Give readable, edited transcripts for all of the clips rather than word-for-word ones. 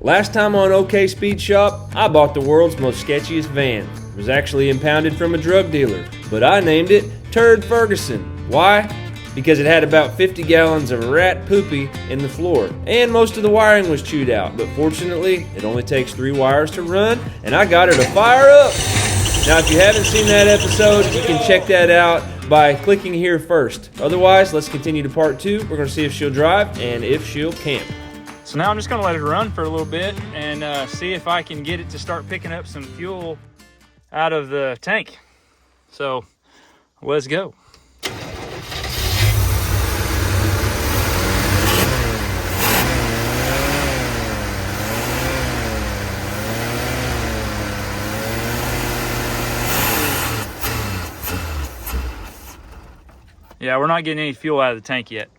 Last time on OK Speed Shop, I bought the world's most sketchiest van. It was actually impounded from a drug dealer, but I named it Turd Ferguson. Why? Because it had about 50 gallons of rat poopy in the floor, and most of the wiring was chewed out, but fortunately, it only takes 3 wires to run, and I got her to fire up. Now, if you haven't seen that episode, you can check that out by clicking here first. Otherwise, let's continue to part 2. We're gonna see if she'll drive and if she'll camp. So now I'm just gonna let it run for a little bit and see if I can get it to start picking up some fuel out of the tank. So let's go. Yeah, we're not getting any fuel out of the tank yet.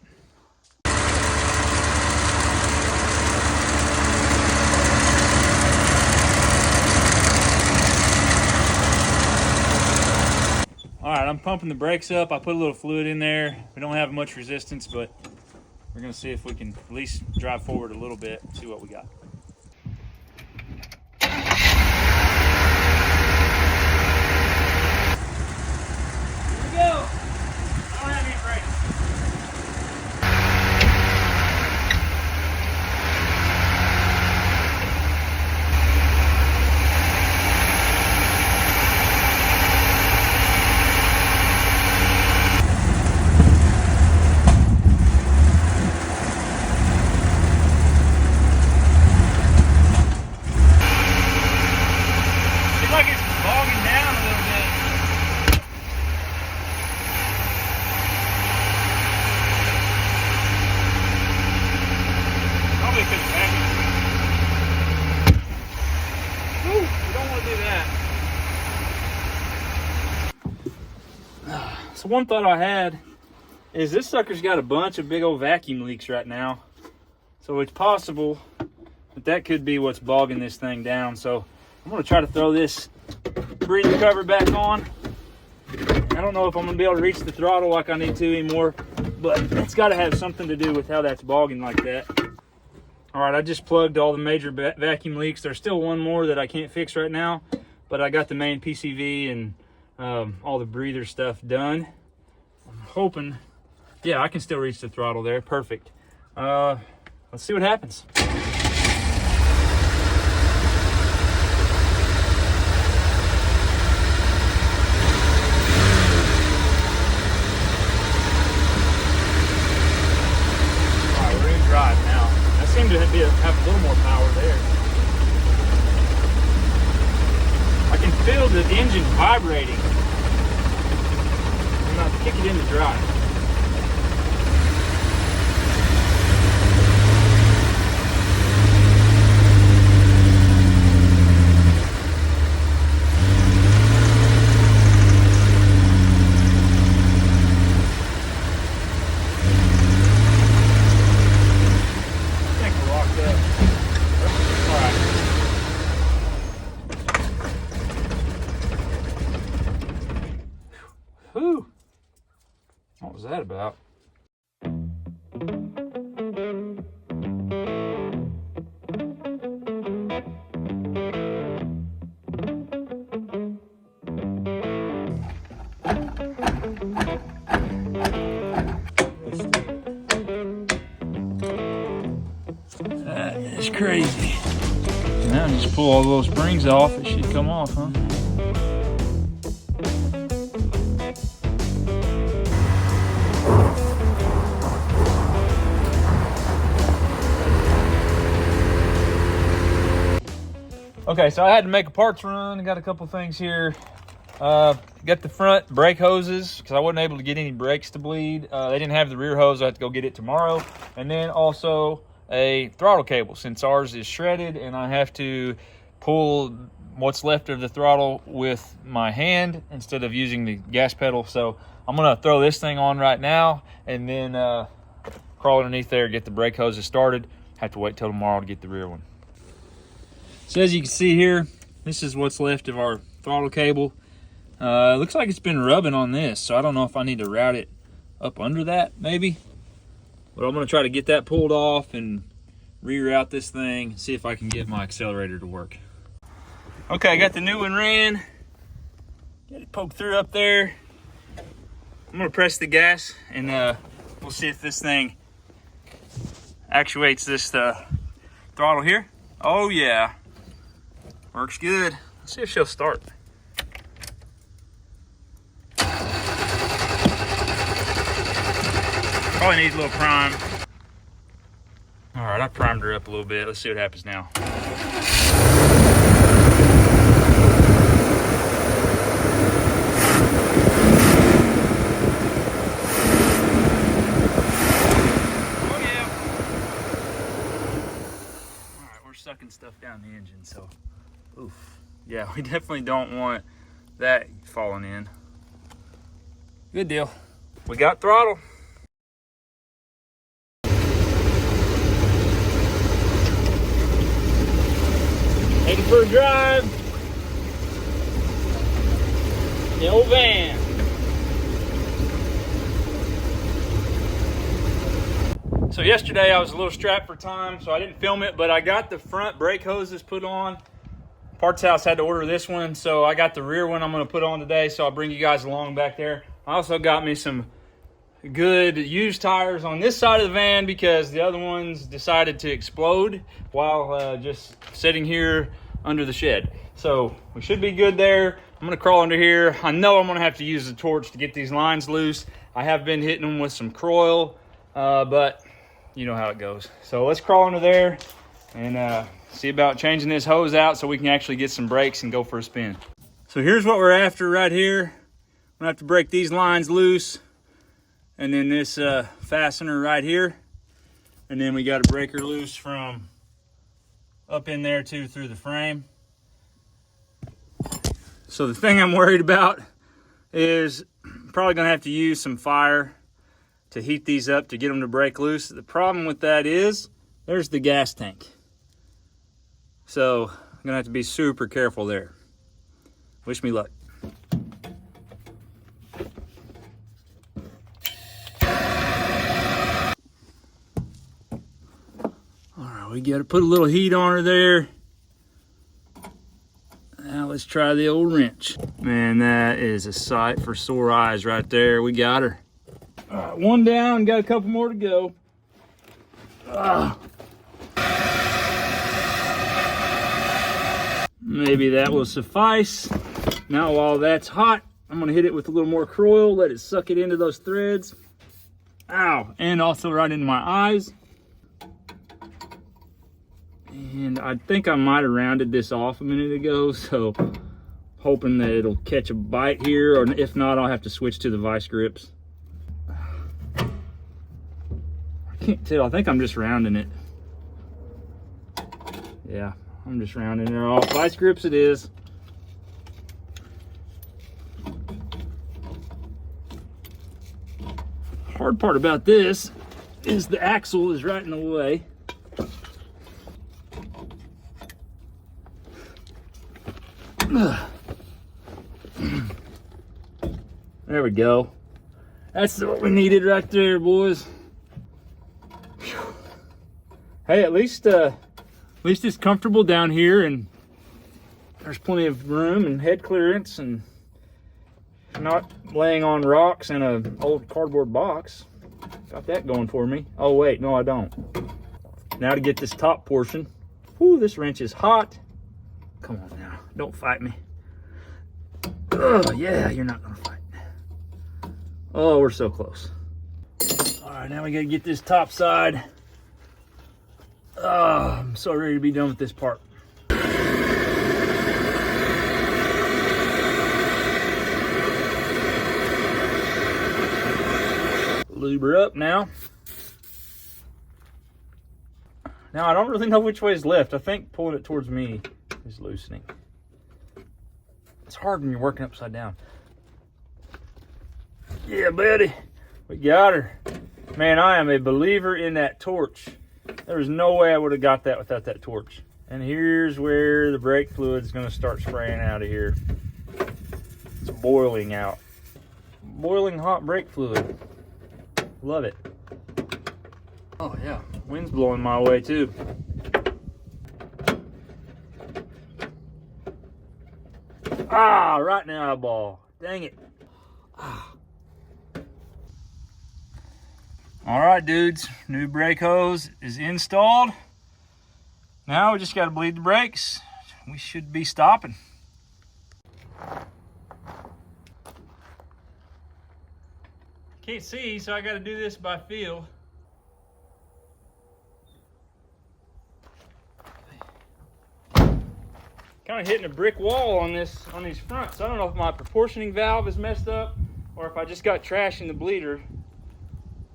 All right, I'm pumping the brakes up. I put a little fluid in there. We don't have much resistance, but we're gonna see if we can at least drive forward a little bit, see what we got. Here we go. I don't have any brakes. Seems like it's bogging down a little bit. Probably because it's vacuum. Whew, you don't want to do that. So one thought I had is this sucker's got a bunch of big old vacuum leaks right now. So it's possible that could be what's bogging this thing down. So I'm gonna try to throw this breather cover back on. I don't know if I'm gonna be able to reach the throttle like I need to anymore, but it's gotta have something to do with how that's bogging like that. All right, I just plugged all the major vacuum leaks. There's still one more that I can't fix right now, but I got the main PCV and all the breather stuff done. I'm hoping, yeah, I can still reach the throttle there. Perfect. Let's see what happens. All right, we're in drive now. I seem to have a little more power there. I can feel the engine vibrating. I'm going to kick it into drive. Whew. What was that about? That is crazy. Now just pull all those springs off, it should come off, huh? Okay, so I had to make a parts run. I got a couple things here. Got the front brake hoses because I wasn't able to get any brakes to bleed. They didn't have the rear hose. I have to go get it tomorrow. And then also a throttle cable since ours is shredded and I have to pull what's left of the throttle with my hand instead of using the gas pedal. So I'm gonna throw this thing on right now and then crawl underneath there, get the brake hoses started. Have to wait till tomorrow to get the rear one. So as you can see here, this is what's left of our throttle cable. It looks like it's been rubbing on this, so I don't know if I need to route it up under that maybe. But I'm gonna try to get that pulled off and reroute this thing, see if I can get my accelerator to work. Okay, I got the new one ran. Got it poked through up there. I'm gonna press the gas and we'll see if this thing actuates this throttle here. Oh yeah, works good. Let's see if she'll start. Probably needs a little prime. All right, I primed her up a little bit. Let's see what happens now. Oh yeah. All right, we're sucking stuff down the engine, so oof. Yeah, we definitely don't want that falling in. Good deal. We got throttle. Taking for a drive. The old van. So yesterday I was a little strapped for time, so I didn't film it, but I got the front brake hoses put on. Parts House had to order this one, so I got the rear one I'm gonna put on today, so I'll bring you guys along back there. I also got me some good used tires on this side of the van because the other ones decided to explode while just sitting here under the shed. So we should be good there. I'm gonna crawl under here. I know I'm gonna have to use the torch to get these lines loose. I have been hitting them with some Croil, but you know how it goes. So let's crawl under there and see about changing this hose out so we can actually get some brakes and go for a spin. So here's what we're after right here. I'm gonna have to break these lines loose, and then this fastener right here, and then we got a breaker loose from up in there too through the frame. So the thing I'm worried about is probably gonna have to use some fire to heat these up to get them to break loose. The problem with that is there's the gas tank. So I'm gonna have to be super careful there. Wish me luck. All right, we gotta put a little heat on her there. Now let's try the old wrench. Man, that is a sight for sore eyes right there. We got her. All right, one down, got a couple more to go. Maybe that will suffice. Now while that's hot, I'm gonna hit it with a little more Croil, let it suck it into those threads. Ow, and also right into my eyes. And I think I might have rounded this off a minute ago, so hoping that it'll catch a bite here, or if not, I'll have to switch to the vice grips. I can't tell, I think I'm just rounding it. Yeah, I'm just rounding it off. Vice grips it is. Hard part about this is the axle is right in the way. There we go. That's what we needed right there, boys. Hey, at least it's comfortable down here, and there's plenty of room and head clearance, and not laying on rocks in an old cardboard box. Got that going for me. Oh wait, no I don't. Now to get this top portion. Whew, this wrench is hot. Come on now, don't fight me. Oh yeah, you're not gonna fight. Oh, we're so close. All right, now we gotta get this top side. Oh, I'm so ready to be done with this part. Lube her up now. Now I don't really know which way is left. I think pulling it towards me is loosening. It's hard when you're working upside down. Yeah, buddy, we got her. Man, I am a believer in that torch. There was no way I would have got that without that torch. And here's where the brake fluid is going to start spraying out of here. It's boiling out. Boiling hot brake fluid. Love it. Oh yeah, wind's blowing my way too. Ah, right in the eyeball. Dang it. Ah. All right, dudes, new brake hose is installed. Now we just got to bleed the brakes. We should be stopping. Can't see, so I got to do this by feel. Kind of hitting a brick wall on these fronts. I don't know if my proportioning valve is messed up or if I just got trash in the bleeder.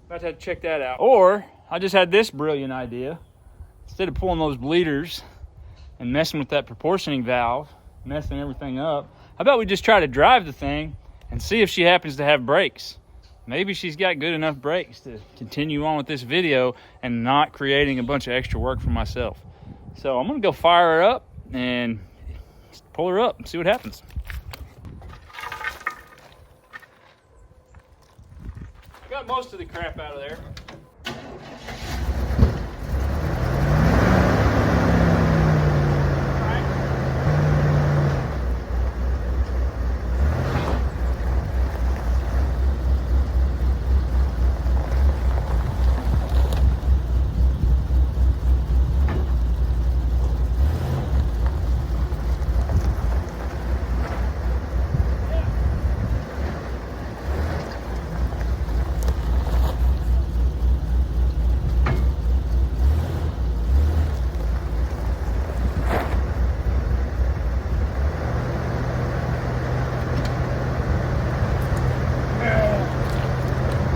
About to have to check that out. Or I just had this brilliant idea. Instead of pulling those bleeders and messing with that proportioning valve, messing everything up, how about we just try to drive the thing and see if she happens to have brakes. Maybe she's got good enough brakes to continue on with this video and not creating a bunch of extra work for myself. So I'm gonna go fire her up and pull her up and see what happens. I got most of the crap out of there.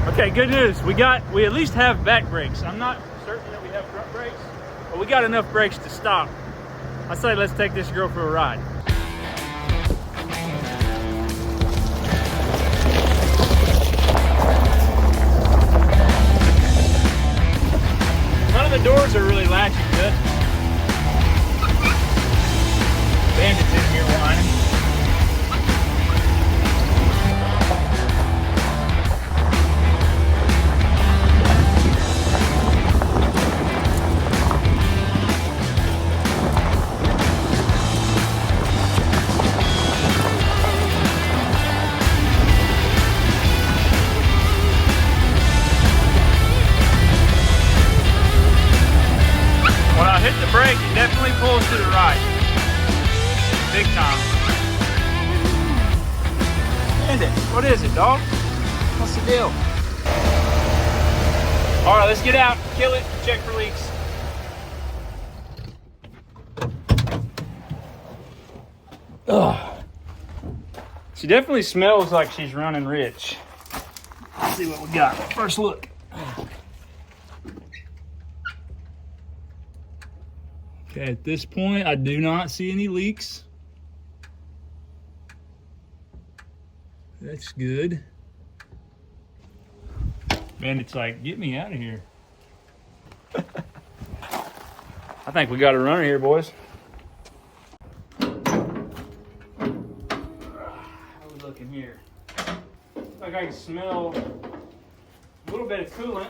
Okay, good news. We at least have back brakes. I'm not certain that we have front brakes, but we got enough brakes to stop. I say let's take this girl for a ride. None of the doors are really latching good. Bandit's in here whining. Brake, it definitely pulls to the right. Big time. Bandit, what is it, dog? What's the deal? All right, let's get out, kill it, check for leaks. Ugh. She definitely smells like she's running rich. Let's see what we got. First look. Okay, at this point, I do not see any leaks. That's good. Bandit's like, get me out of here. I think we got a runner here, boys. How are we looking here? Looks like I can smell a little bit of coolant.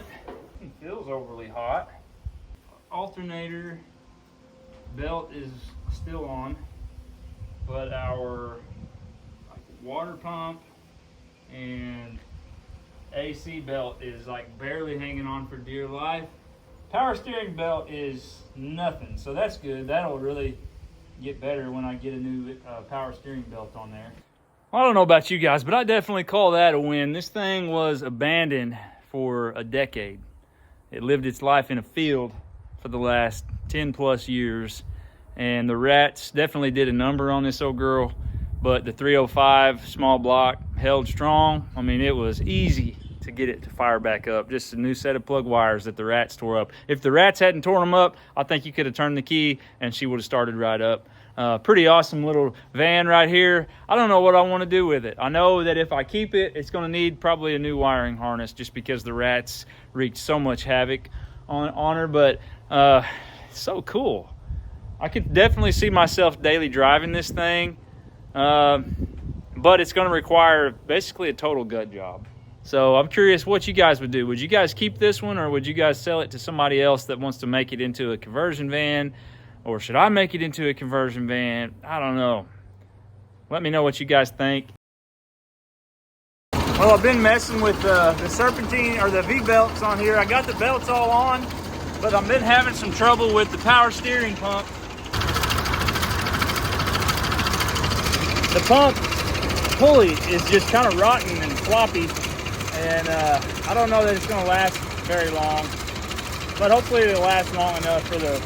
It feels overly hot. Alternator belt is still on, but our water pump and AC belt is like barely hanging on for dear life. Power steering belt is nothing, so that's good. That'll really get better when I get a new power steering belt on there. I don't know about you guys, but I definitely call that a win. This thing was abandoned for a decade. It lived its life in a field for the last 10 plus years, and the rats definitely did a number on this old girl, but the 305 small block held strong. I mean, it was easy to get it to fire back up. Just a new set of plug wires that the rats tore up. If the rats hadn't torn them up, I think you could have turned the key and she would have started right up. Pretty awesome little van right here. I don't know what I want to do with it. I know that if I keep it, it's going to need probably a new wiring harness just because the rats wreaked so much havoc on her, but it's so cool. I could definitely see myself daily driving this thing, but it's going to require basically a total gut job. So I'm curious what you guys would do. Would you guys keep this one, or would you guys sell it to somebody else that wants to make it into a conversion van? Or should I make it into a conversion van? I don't know. Let me know what you guys think. Well, I've been messing with the serpentine or the V-belts on here. I got the belts all on, but I've been having some trouble with the power steering pump. The pump pulley is just kind of rotten and floppy, and I don't know that it's going to last very long, but hopefully it'll last long enough for the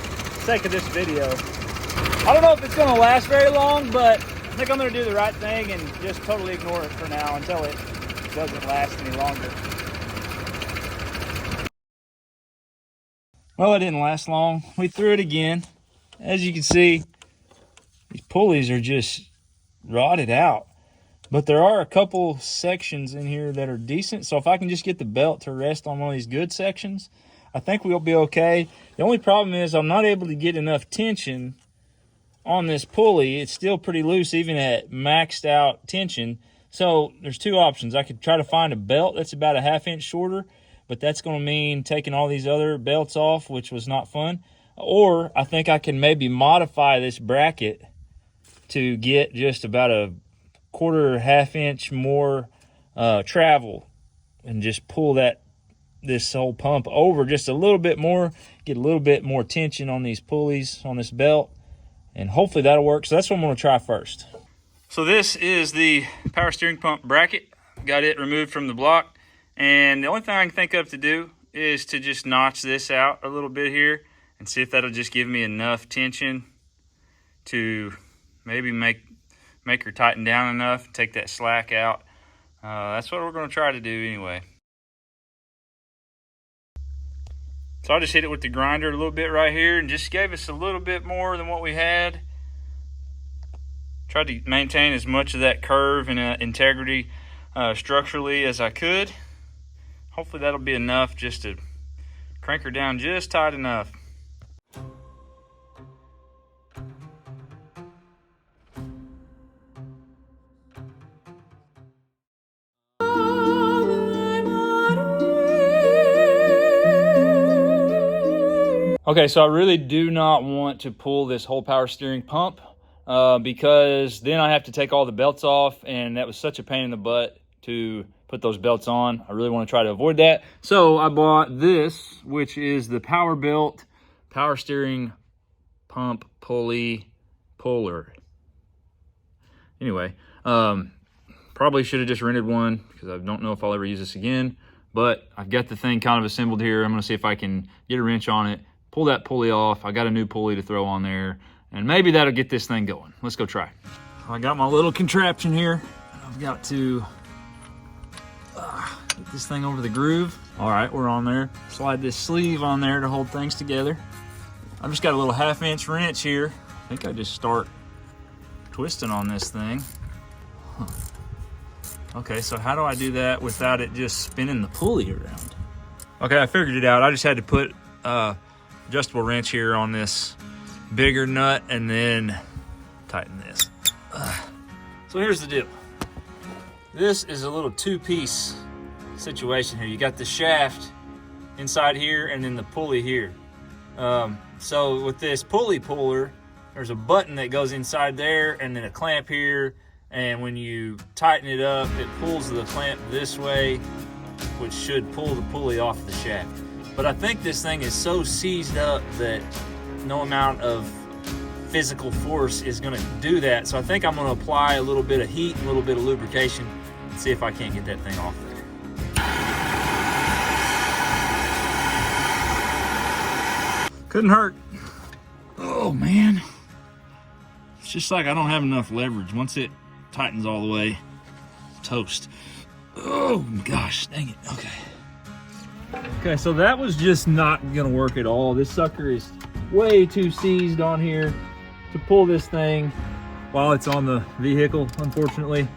sake of this video. I don't know if it's going to last very long, but I think I'm going to do the right thing and just totally ignore it for now until it doesn't last any longer. Well, it didn't last long. We threw it again. As you can see, these pulleys are just rotted out, but there are a couple sections in here that are decent. So if I can just get the belt to rest on one of these good sections, I think we'll be okay. The only problem is I'm not able to get enough tension on this pulley. It's still pretty loose even at maxed out tension. So there's two options. I could try to find a belt that's about a 1/2 inch shorter, but that's going to mean taking all these other belts off, which was not fun. Or I think I can maybe modify this bracket to get just about a 1/4 inch more travel, and just pull this whole pump over just a little bit more, get a little bit more tension on these pulleys on this belt, and hopefully that'll work. So that's what I'm going to try first. So this is the power steering pump bracket. Got it removed from the block, and the only thing I can think of to do is to just notch this out a little bit here and see if that'll just give me enough tension to maybe make her tighten down enough, take that slack out. That's what we're going to try to do anyway. So I just hit it with the grinder a little bit right here and just gave us a little bit more than what we had. Tried to maintain as much of that curve and integrity structurally as I could. Hopefully that'll be enough just to crank her down just tight enough. Okay, so I really do not want to pull this whole power steering pump because then I have to take all the belts off, and that was such a pain in the butt to put those belts on. I really want to try to avoid that. So I bought this, which is the Power Belt Power Steering Pump Pulley Puller. Anyway, probably should have just rented one because I don't know if I'll ever use this again, but I've got the thing kind of assembled here. I'm going to see if I can get a wrench on it, pull that pulley off. I got a new pulley to throw on there, and maybe that'll get this thing going. Let's go try. I got my little contraption here. I've got to get this thing over the groove. All right, we're on there. Slide this sleeve on there to hold things together. I've just got a little 1/2 inch wrench here. I think I just start twisting on this thing. Huh. Okay, so how do I do that without it just spinning the pulley around? Okay, I figured it out. I just had to put adjustable wrench here on this bigger nut and then tighten this. So here's the deal. This is a little two-piece situation here. You got the shaft inside here and then the pulley here. So with this pulley puller, there's a button that goes inside there and then a clamp here, and when you tighten it up, it pulls the clamp this way, which should pull the pulley off the shaft. But I think this thing is so seized up that no amount of physical force is going to do that. So I think I'm going to apply a little bit of heat, a little bit of lubrication, and see if I can't get that thing off there. Couldn't hurt. Oh man. It's just like I don't have enough leverage. Once it tightens all the way, toast. Oh gosh, dang it. Okay. Okay, so that was just not gonna work at all. This sucker is way too seized on here to pull this thing while it's on the vehicle, unfortunately.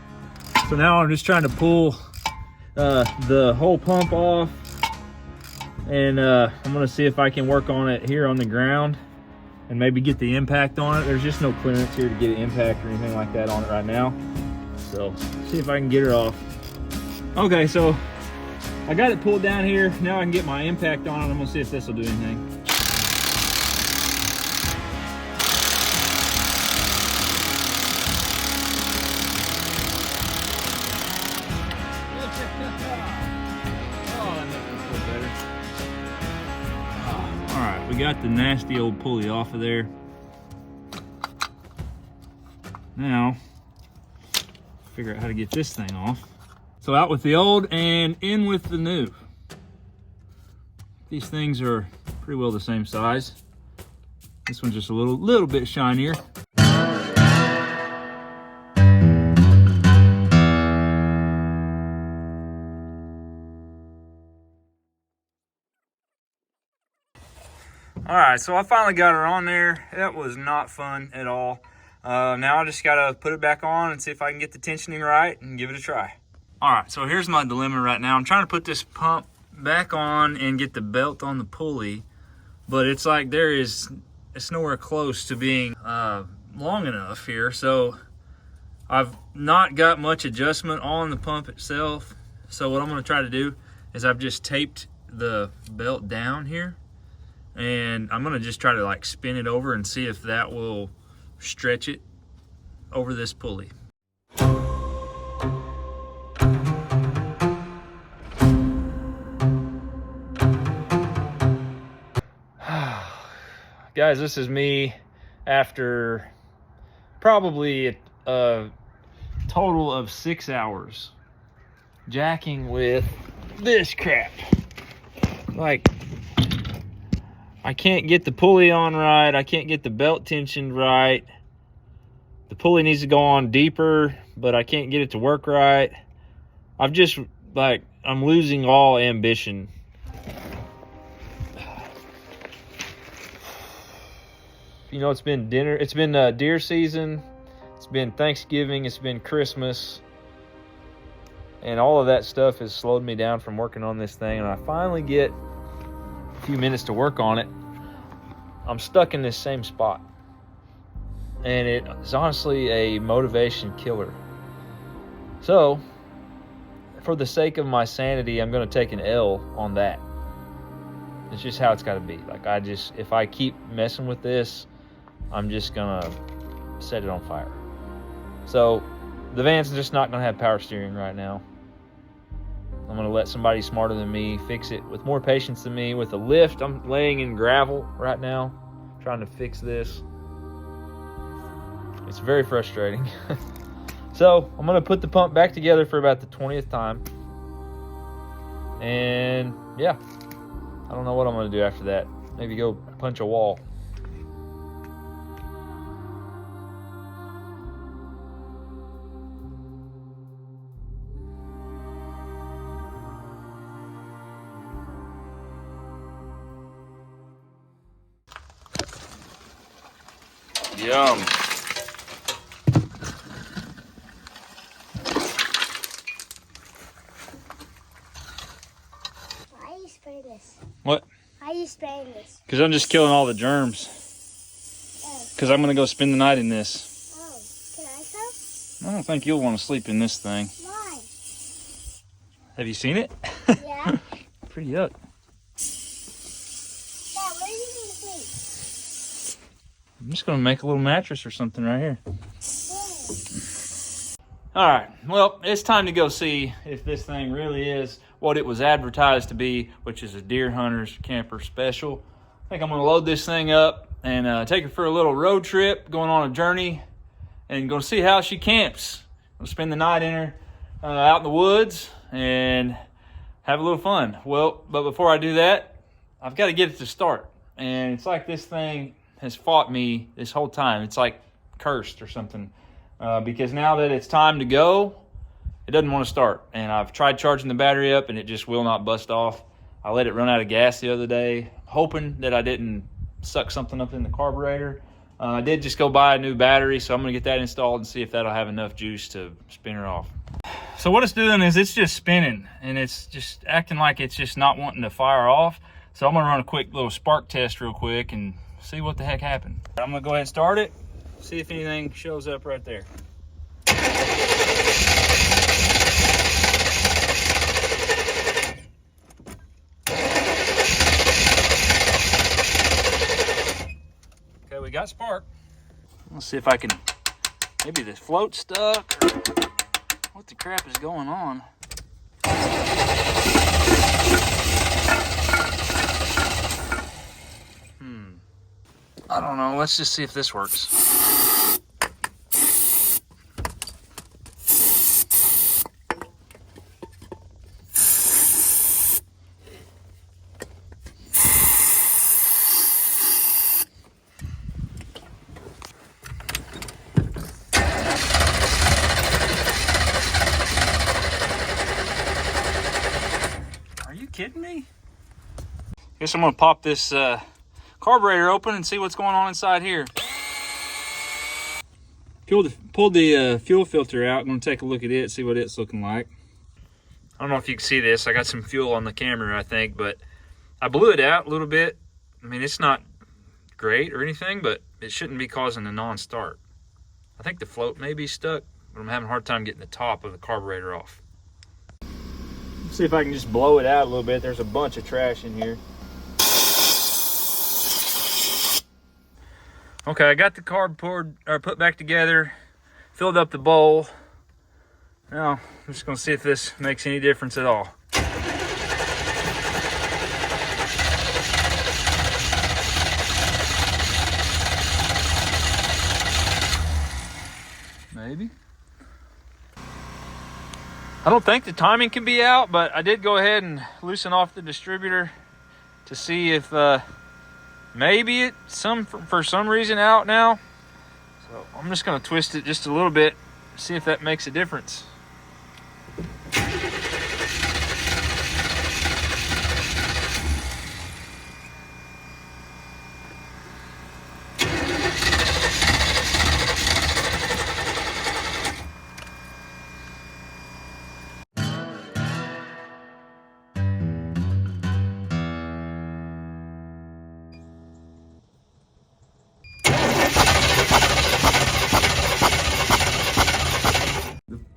So now I'm just trying to pull the whole pump off, and I'm gonna see if I can work on it here on the ground and maybe get the impact on it. There's just no clearance here to get an impact or anything like that on it right now. So see if I can get her off. Okay, so I got it pulled down here. Now I can get my impact on it. I'm gonna see if this will do anything. All right, we got the nasty old pulley off of there. Now, figure out how to get this thing off. So out with the old and in with the new. These things are pretty well the same size. This one's just a little bit shinier. All right, so I finally got her on there. That was not fun at all. Now I just gotta put it back on and see if I can get the tensioning right and give it a try. All right, so here's my dilemma right now. I'm trying to put this pump back on and get the belt on the pulley, but it's like it's nowhere close to being long enough here. So I've not got much adjustment on the pump itself. So what I'm gonna try to do is I've just taped the belt down here, and I'm gonna just try to like spin it over and see if that will stretch it over this pulley. Guys, this is me after probably a total of 6 hours jacking with this crap. Like, I can't get the pulley on right. I can't get the belt tensioned right. The pulley needs to go on deeper, but I can't get it to work right. I'm losing all ambition. You know, it's been deer season, it's been Thanksgiving, it's been Christmas, and all of that stuff has slowed me down from working on this thing. And I finally get a few minutes to work on it. I'm stuck in this same spot, and it is honestly a motivation killer. So, for the sake of my sanity, I'm going to take an L on that. It's just how it's got to be. Like, if I keep messing with this, I'm just gonna set it on fire. So the van's just not gonna have power steering right now. I'm gonna let somebody smarter than me fix it with more patience than me with a lift. I'm laying in gravel right now, trying to fix this. It's very frustrating. So I'm gonna put the pump back together for about the 20th time. And yeah, I don't know what I'm gonna do after that. Maybe go punch a wall. Yum. Why are you spraying this? What? Why are you spraying this? Because I'm just killing all the germs. Because I'm going to go spend the night in this. Oh, can I go? I don't think you'll want to sleep in this thing. Why? Have you seen it? Yeah. Pretty yuck. Dad, where are you going to sleep? I'm just going to make a little mattress or something right here. Where? All right, well, it's time to go see if this thing really is what it was advertised to be, which is a deer hunter's camper special. I think I'm going to load this thing up and take her for a little road trip, going on a journey, and go see how she camps. We'll spend the night in her out in the woods and have a little fun. Well, but before I do that, I've got to get it to start. And it's like this thing has fought me this whole time. It's like cursed or something. Because now that it's time to go, it doesn't want to start. And I've tried charging the battery up and it just will not bust off. I let it run out of gas the other day, hoping that I didn't suck something up in the carburetor. I did just go buy a new battery, so I'm going to get that installed and see if that'll have enough juice to spin her off. So what it's doing is it's just spinning, and it's just acting like it's just not wanting to fire off. So I'm going to run a quick little spark test real quick and see what the heck happened. I'm going to go ahead and start it, see if anything shows up right there. got spark. Let's see if I can, maybe the float stuck or what the crap is going on. I don't know, let's just see if this works. Are you kidding me? Guess I'm gonna pop this carburetor open and see what's going on inside here. Pulled the fuel filter out. I'm gonna take a look at it, see what it's looking like. I don't know if you can see this. I got some fuel on the camera, I think, but I blew it out a little bit. I mean, it's not great or anything, but it shouldn't be causing a non-start. I think the float may be stuck, but I'm having a hard time getting the top of the carburetor off. Let's see if I can just blow it out a little bit. There's a bunch of trash in here. Okay, I got the carb put back together, filled up the bowl. Now, I'm just gonna see if this makes any difference at all. Maybe. I don't think the timing can be out, but I did go ahead and loosen off the distributor to see if maybe it's for some reason out now. So I'm just gonna twist it just a little bit, see if that makes a difference.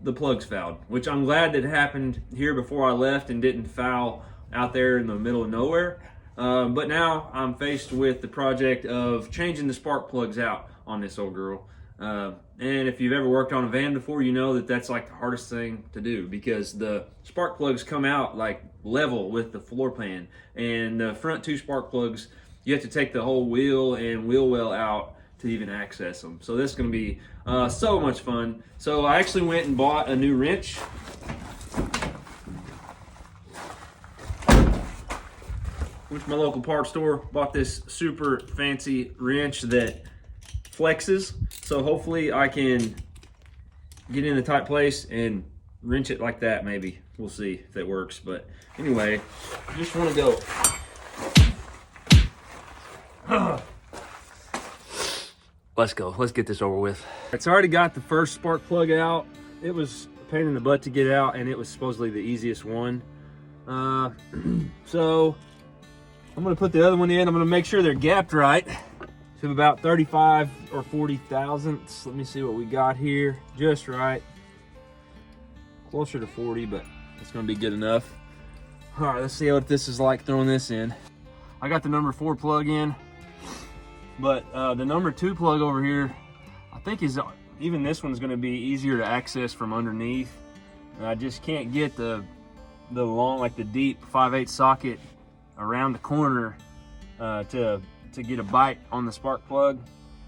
The plug's fouled, which I'm glad that happened here before I left and didn't foul out there in the middle of nowhere. But now I'm faced with the project of changing the spark plugs out on this old girl. And if you've ever worked on a van before, you know that that's like the hardest thing to do, because the spark plugs come out like level with the floor pan, and the front two spark plugs, you have to take the whole wheel and wheel well out to even access them. So this is going to be so much fun. So I actually went and bought a new wrench. Went to my local parts store, bought this super fancy wrench that flexes. So hopefully I can get in a tight place and wrench it like that. Maybe we'll see if that works. But anyway, I just want to go. Let's go. Let's get this over with. It's already got the first spark plug out. It was a pain in the butt to get out, and it was supposedly the easiest one. So I'm gonna put the other one in. I'm gonna make sure they're gapped right to about 35 or 40 thousandths. Let me see what we got here. Just right. Closer to 40, but it's gonna be good enough. All right, let's see what this is like throwing this in. I got the number 4 plug in. But the number 2 plug over here, I think even this one's gonna be easier to access from underneath. And I just can't get the long, like the deep 5/8 socket around the corner to get a bite on the spark plug.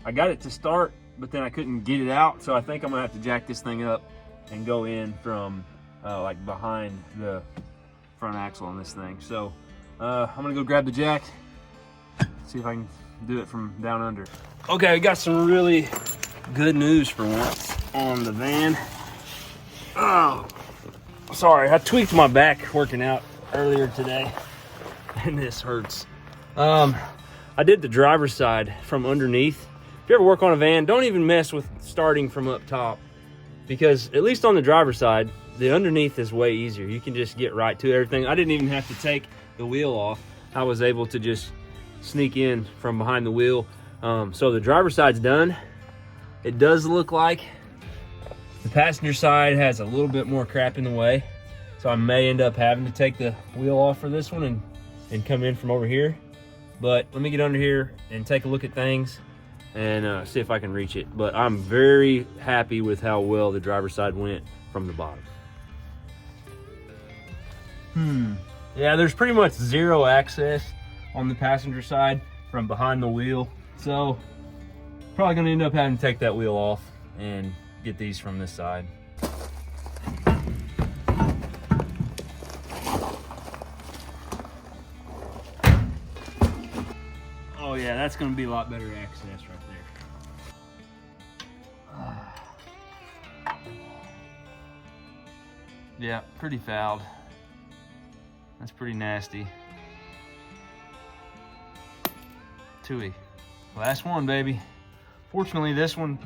I got it to start, but then I couldn't get it out. So I think I'm gonna have to jack this thing up and go in from like behind the front axle on this thing. So I'm gonna go grab the jack, see if I can do it from down under. Okay, we got some really good news for once on the van. Oh, sorry, I tweaked my back working out earlier today, and this hurts. I did the driver's side from underneath. If you ever work on a van, don't even mess with starting from up top, because at least on the driver's side, the underneath is way easier. You can just get right to everything. I didn't even have to take the wheel off. I was able to just sneak in from behind the wheel. So the driver's side's done. It does look like the passenger side has a little bit more crap in the way, so I may end up having to take the wheel off for this one and come in from over here. But let me get under here and take a look at things. and see if I can reach it. But I'm very happy with how well the driver's side went from the bottom. Yeah, there's pretty much zero access on the passenger side from behind the wheel. So probably gonna end up having to take that wheel off and get these from this side. Oh yeah, that's gonna be a lot better access right there. Yeah, pretty fouled. That's pretty nasty. Tui. Last one, baby. Fortunately, this one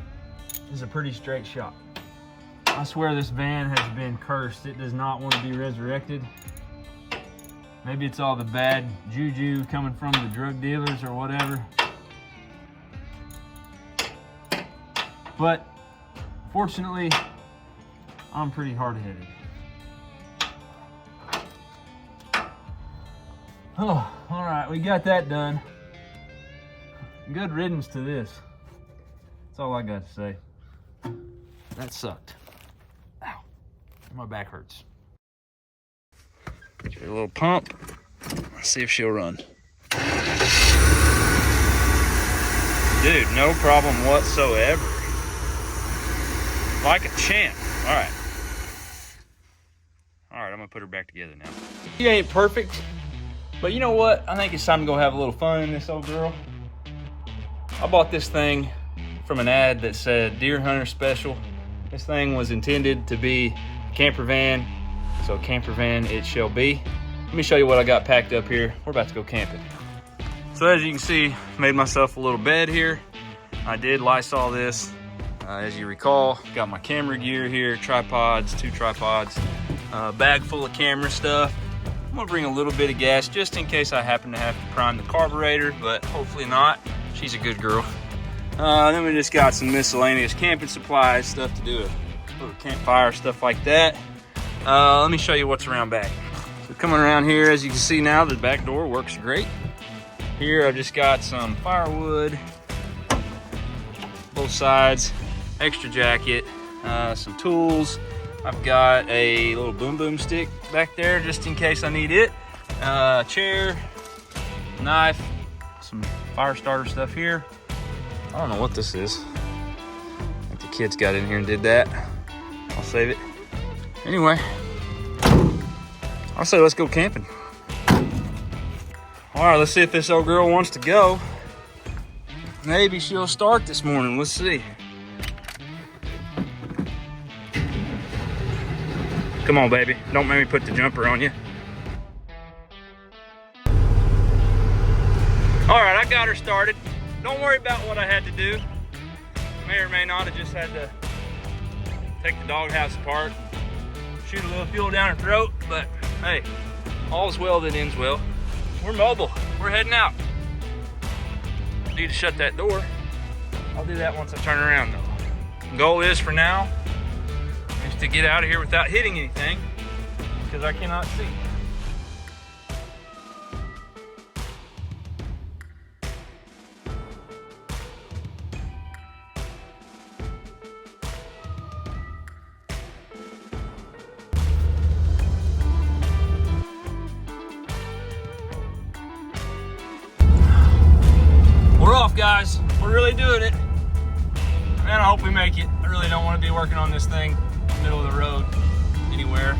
is a pretty straight shot. I swear this van has been cursed. It does not want to be resurrected. Maybe it's all the bad juju coming from the drug dealers or whatever. But fortunately, I'm pretty hard-headed. Oh, all right, we got that done. Good riddance to this. That's all I got to say. That sucked. Ow, my back hurts. Give her a little pump. Let's see if she'll run. Dude, no problem whatsoever. Like a champ. All right. All right, I'm gonna put her back together now. She ain't perfect, but you know what? I think it's time to go have a little fun in this old girl. I bought this thing from an ad that said Deer Hunter Special. This thing was intended to be a camper van, so camper van it shall be. Let me show you what I got packed up here. We're about to go camping. So as you can see, made myself a little bed here. I did Lysol this. As you recall, got my camera gear here, tripods, 2 tripods, bag full of camera stuff. I'm gonna bring a little bit of gas just in case I happen to have to prime the carburetor, but hopefully not. She's a good girl. Then we just got some miscellaneous camping supplies, stuff to do a little campfire, stuff like that. Let me show you what's around back. So coming around here, as you can see now, the back door works great. Here I've just got some firewood, both sides, extra jacket, some tools. I've got a little boom boom stick back there just in case I need it. Chair, knife, some fire starter stuff here. I don't know what this is. I think the kids got in here and did that. I'll save it. Anyway, I'll say let's go camping. All right, let's see if this old girl wants to go. Maybe she'll start this morning. Let's see. Come on, baby. Don't make me put the jumper on you. All right, I got her started. Don't worry about what I had to do. May or may not have just had to take the doghouse apart, shoot a little fuel down her throat, but hey, all's well that ends well. We're mobile. We're heading out. Need to shut that door. I'll do that once I turn around though. The goal is for now is to get out of here without hitting anything because I cannot see. We're off, guys. We're really doing it. Man, I hope we make it. I really don't want to be working on this thing in the middle of the road anywhere.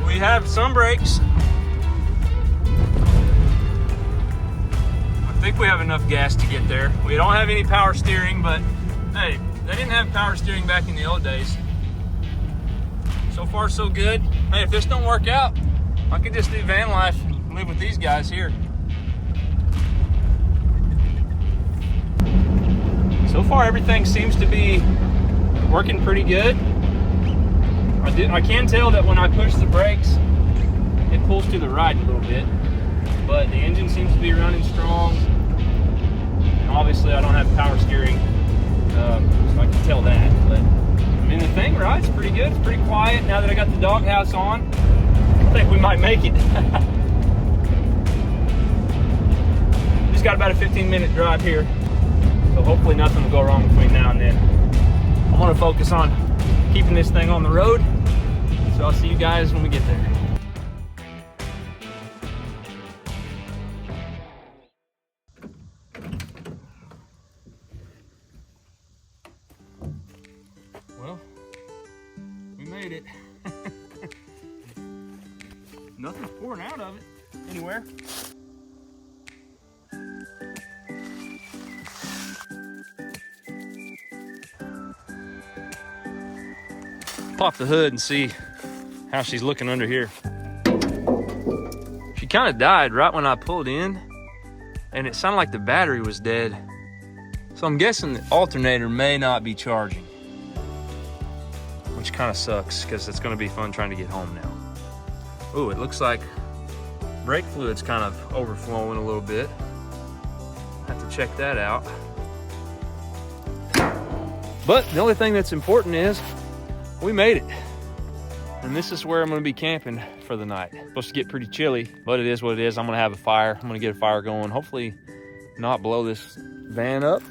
We have some brakes. I think we have enough gas to get there. We don't have any power steering, but hey, they didn't have power steering back in the old days. So far, so good. Hey, if this don't work out, I could just do van life and live with these guys here. So far, everything seems to be working pretty good. I can tell that when I push the brakes, it pulls to the right a little bit, but the engine seems to be running strong. And obviously, I don't have power steering, so I can tell that. But I mean, the thing rides pretty good. It's pretty quiet now that I got the doghouse on. I think we might make it. Just got about a 15-minute drive here. So hopefully nothing will go wrong between now and then. I want to focus on keeping this thing on the road. So I'll see you guys when we get there. Well, we made it. Nothing's pouring out of it anywhere. Pop the hood and see how she's looking under here. She kind of died right when I pulled in, and it sounded like the battery was dead. So I'm guessing the alternator may not be charging, which kind of sucks because it's going to be fun trying to get home now. Ooh, it looks like brake fluid's kind of overflowing a little bit. Have to check that out. But the only thing that's important is we made it. And this is where I'm gonna be camping for the night. It's supposed to get pretty chilly, but it is what it is. I'm gonna have a fire. I'm gonna get a fire going. Hopefully not blow this van up.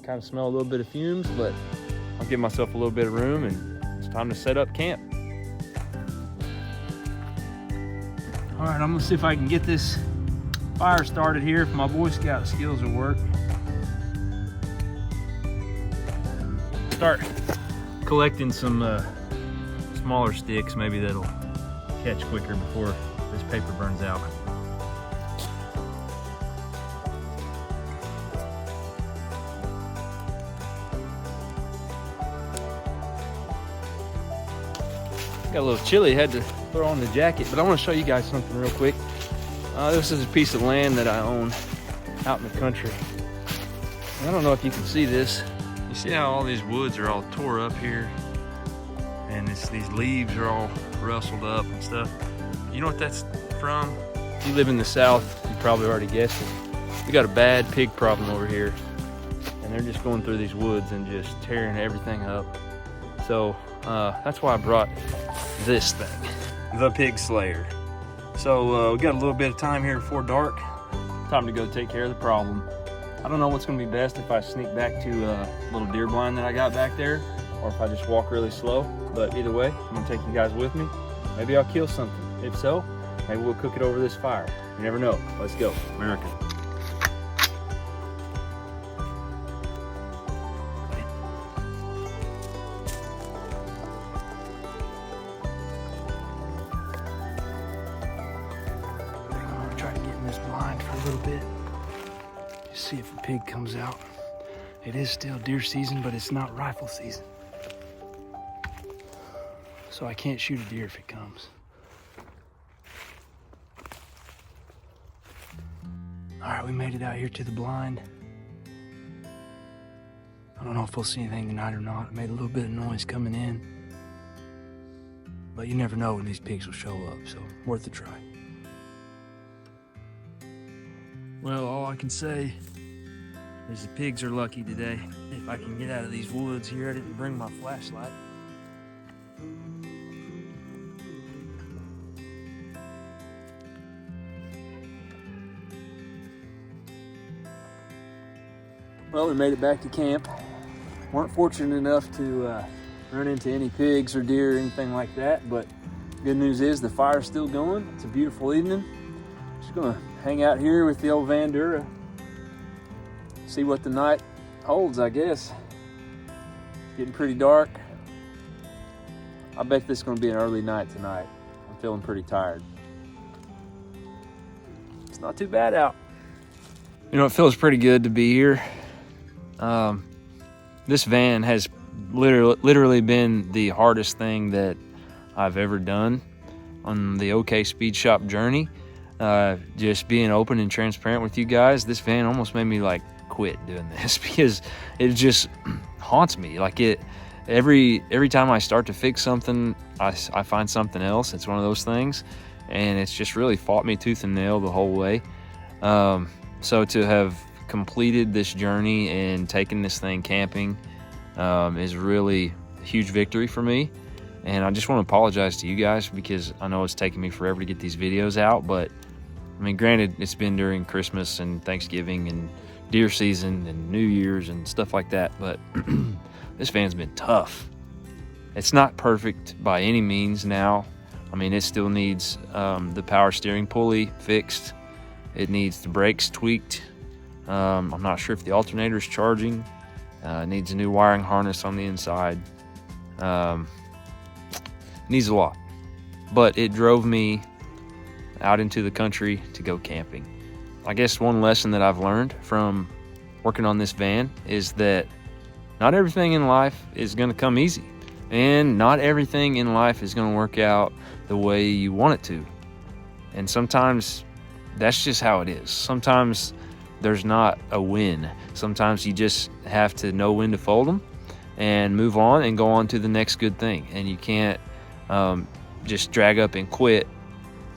Kind of smell a little bit of fumes, but I'll give myself a little bit of room, and it's time to set up camp. All right, I'm gonna see if I can get this fire started here, if my Boy Scout skills will work. Start collecting some smaller sticks, maybe that'll catch quicker before this paper burns out. Got a little chilly, had to throw on the jacket, but I want to show you guys something real quick. This is a piece of land that I own out in the country. I don't know if you can see this. You see how all these woods are all tore up here? And these leaves are all rustled up and stuff. You know what that's from? If you live in the South, you probably already guessed it. We got a bad pig problem over here, and they're just going through these woods and just tearing everything up. So that's why I brought this thing, the Pig Slayer. So we got a little bit of time here before dark. Time to go take care of the problem. I don't know what's gonna be best, if I sneak back to a little deer blind that I got back there, or if I just walk really slow. But either way, I'm gonna take you guys with me. Maybe I'll kill something. If so, maybe we'll cook it over this fire. You never know. Let's go, America. I'm gonna try to get in this blind for a little bit. See if a pig comes out. It is still deer season, but it's not rifle season. So I can't shoot a deer if it comes. All right, we made it out here to the blind. I don't know if we'll see anything tonight or not. It made a little bit of noise coming in. But you never know when these pigs will show up, so worth a try. Well, all I can say is the pigs are lucky today. If I can get out of these woods here, I didn't bring my flashlight. Well, we made it back to camp. Weren't fortunate enough to run into any pigs or deer or anything like that, but good news is the fire's still going. It's a beautiful evening. Just gonna hang out here with the old Vandura. See what the night holds, I guess. It's getting pretty dark. I bet this is gonna be an early night tonight. I'm feeling pretty tired. It's not too bad out. You know, it feels pretty good to be here. This van has literally been the hardest thing that I've ever done on the OK Speed Shop journey. Just being open and transparent with you guys, this van almost made me like quit doing this because it just haunts me. Like every time I start to fix something, I find something else. It's one of those things, and it's just really fought me tooth and nail the whole way. So to have completed this journey and taken this thing camping is really a huge victory for me. And I just want to apologize to you guys because I know it's taken me forever to get these videos out, but I mean, granted, it's been during Christmas and Thanksgiving and deer season and New Year's and stuff like that, but this van's been tough. It's not perfect by any means now. I mean, it still needs the power steering pulley fixed. It needs the brakes tweaked. I'm not sure if the alternator is charging. It needs a new wiring harness on the inside. Needs a lot. But it drove me out into the country to go camping. I guess one lesson that I've learned from working on this van is that not everything in life is going to come easy. And not everything in life is going to work out the way you want it to. And sometimes that's just how it is. Sometimes there's not a win. Sometimes you just have to know when to fold them and move on and go on to the next good thing. And you can't just drag up and quit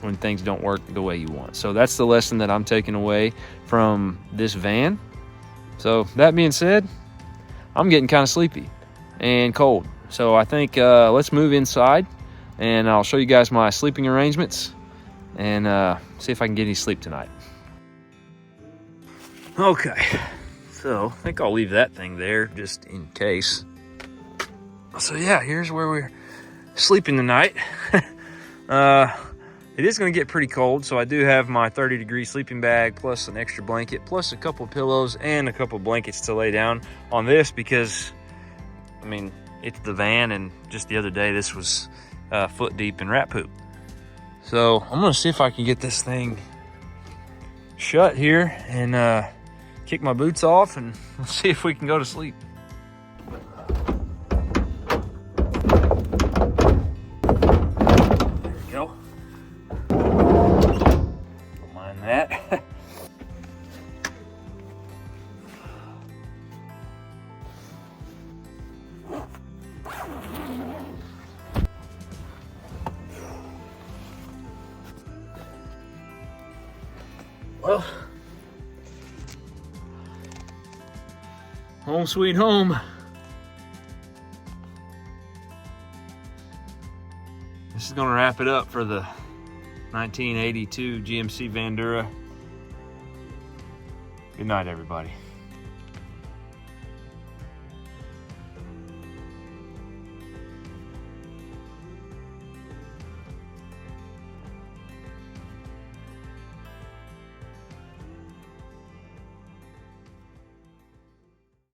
when things don't work the way you want. So that's the lesson that I'm taking away from this van. So that being said, I'm getting kind of sleepy and cold. So I think let's move inside and I'll show you guys my sleeping arrangements and see if I can get any sleep tonight. Okay, so I think I'll leave that thing there just in case. So yeah, here's where we're sleeping tonight. It is going to get pretty cold, so I do have my 30-degree sleeping bag plus an extra blanket plus a couple of pillows and a couple of blankets to lay down on this because, I mean, it's the van, and just the other day this was foot deep in rat poop. So I'm going to see if I can get this thing shut here and kick my boots off, and we'll see if we can go to sleep. There we go. Don't mind that. Well, home sweet home. This is gonna wrap it up for the 1982 GMC Vandura. Good night, everybody.